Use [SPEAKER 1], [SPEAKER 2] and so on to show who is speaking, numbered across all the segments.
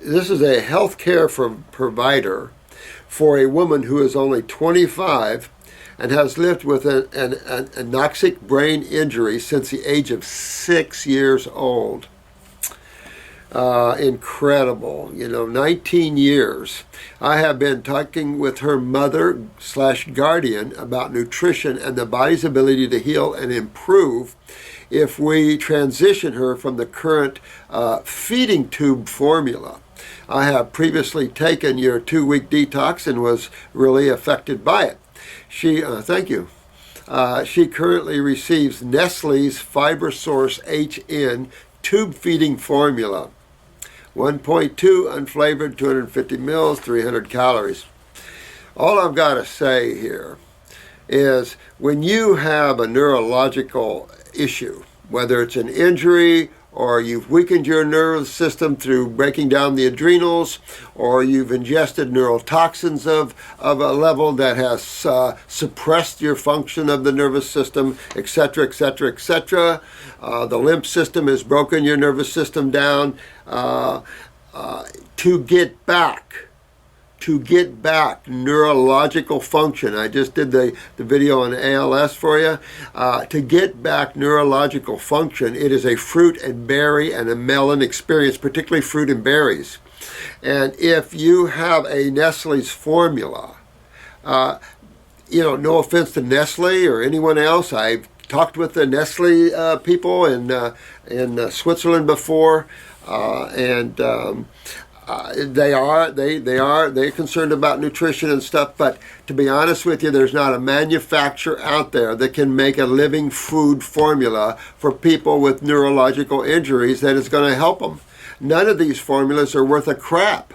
[SPEAKER 1] this is a healthcare provider for a woman who is only 25 and has lived with an anoxic brain injury since the age of 6 years old. Incredible, 19 years. I have been talking with her mother/guardian about nutrition and the body's ability to heal and improve if we transition her from the current feeding tube formula. I have previously taken your 2-week detox and was really affected by it. Thank you. She currently receives Nestle's Fiber Source HN tube feeding formula. 1.2 unflavored, 250 mils, 300 calories. All I've got to say here is when you have a neurological issue, whether it's an injury or you've weakened your nervous system through breaking down the adrenals, or you've ingested neurotoxins of a level that has suppressed your function of the nervous system, etc., etc., etc. The lymph system has broken your nervous system down. To get back neurological function. I just did the video on ALS for you. To get back neurological function, it is a fruit and berry and a melon experience, particularly fruit and berries. And if you have a Nestle's formula, no offense to Nestle or anyone else, I've talked with the Nestle people in Switzerland before, they're concerned about nutrition and stuff, but to be honest with you, there's not a manufacturer out there that can make a living food formula for people with neurological injuries that is going to help them. None of these formulas are worth a crap.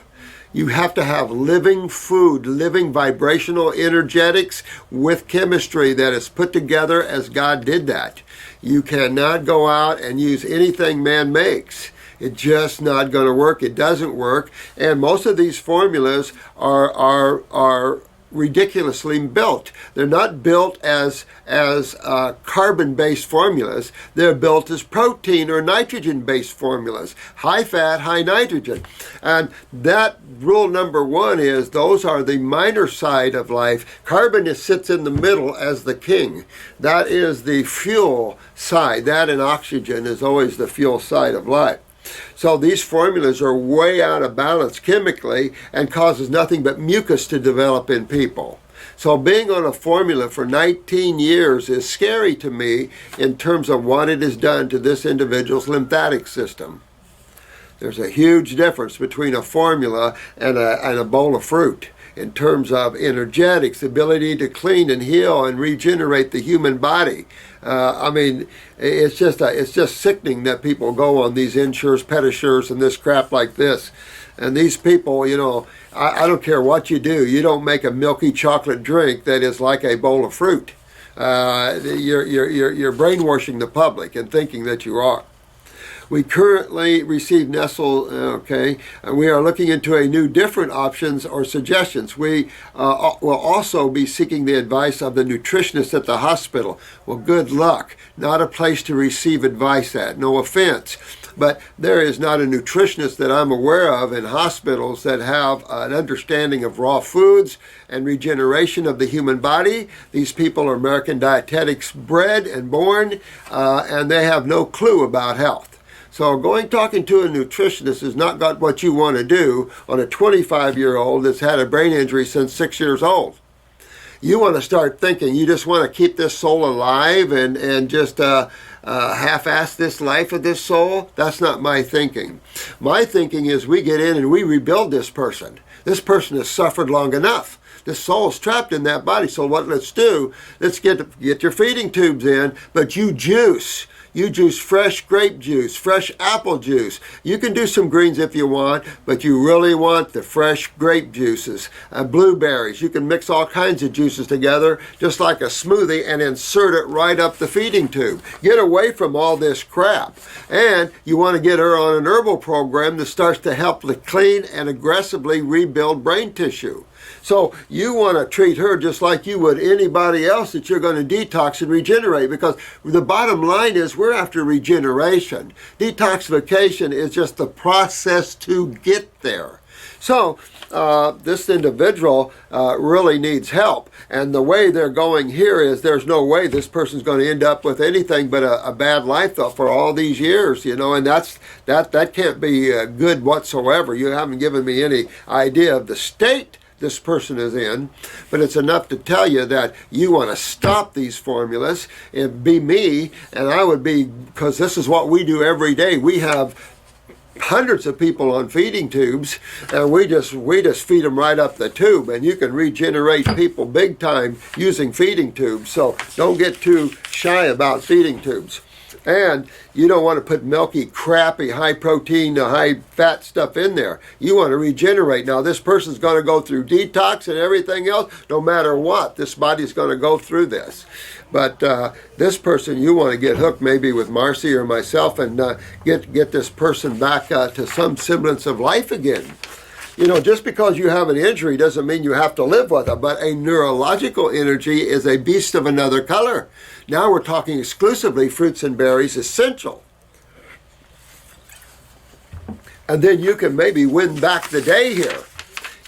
[SPEAKER 1] You have to have living food, living vibrational energetics with chemistry that is put together as God did that. You cannot go out and use anything man makes. It's just not going to work. It doesn't work. And most of these formulas are ridiculously built. They're not built as carbon-based formulas. They're built as protein or nitrogen-based formulas. High fat, high nitrogen. And that rule number one is those are the minor side of life. Carbon sits in the middle as the king. That is the fuel side. That and oxygen is always the fuel side of life. So these formulas are way out of balance chemically and causes nothing but mucus to develop in people. So being on a formula for 19 years is scary to me in terms of what it has done to this individual's lymphatic system. There's a huge difference between a formula and a bowl of fruit in terms of energetics, ability to clean and heal and regenerate the human body. It's just sickening that people go on these insures, pedicures, and this crap like this. And these people, I don't care what you do, you don't make a milky chocolate drink that is like a bowl of fruit. You're brainwashing the public and thinking that you are. We currently receive Nestle, and we are looking into a new different options or suggestions. We will also be seeking the advice of the nutritionist at the hospital. Well, good luck. Not a place to receive advice at. No offense. But there is not a nutritionist that I'm aware of in hospitals that have an understanding of raw foods and regeneration of the human body. These people are American dietetics bred and born, and they have no clue about health. So talking to a nutritionist is not got what you want to do on a 25-year-old that's had a brain injury since 6 years old. You want to start thinking you just want to keep this soul alive and just half-ass this life of this soul. That's not my thinking. My thinking is we get in and we rebuild this person. This person has suffered long enough. This soul is trapped in that body. So what let's do, let's get your feeding tubes in, but you juice. You juice fresh grape juice, fresh apple juice. You can do some greens if you want, but you really want the fresh grape juices. Blueberries. You can mix all kinds of juices together, just like a smoothie, and insert it right up the feeding tube. Get away from all this crap. And you want to get her on an herbal program that starts to help to clean and aggressively rebuild brain tissue. So you want to treat her just like you would anybody else that you're going to detox and regenerate, because the bottom line is we're after regeneration. Detoxification is just the process to get there. So this individual really needs help, and the way they're going here is there's no way this person's going to end up with anything but a bad life for all these years, you know, and that can't be good whatsoever. You haven't given me any idea of the state this person is in, but it's enough to tell you that you want to stop these formulas. It'd be me, and I would be, because this is what we do every day. We have hundreds of people on feeding tubes, and we just feed them right up the tube, and you can regenerate people big time using feeding tubes. So don't get too shy about feeding tubes. And you don't want to put milky, crappy, high protein, high fat stuff in there. You want to regenerate. Now this person's going to go through detox and everything else. No matter what, this body's going to go through this. But this person, you want to get hooked maybe with Marcy or myself and get this person back to some semblance of life again. You know, just because you have an injury doesn't mean you have to live with it, but a neurological energy is a beast of another color. Now we're talking exclusively fruits and berries, essential. And then you can maybe win back the day here.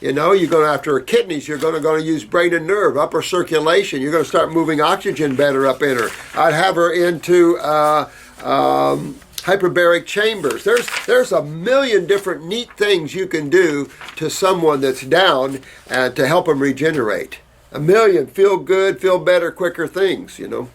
[SPEAKER 1] You know, you're going after her kidneys, you're going to use brain and nerve, upper circulation. You're going to start moving oxygen better up in her. I'd have her into hyperbaric chambers. There's a million different neat things you can do to someone that's down to help them regenerate. A million feel good, feel better, quicker things, you know.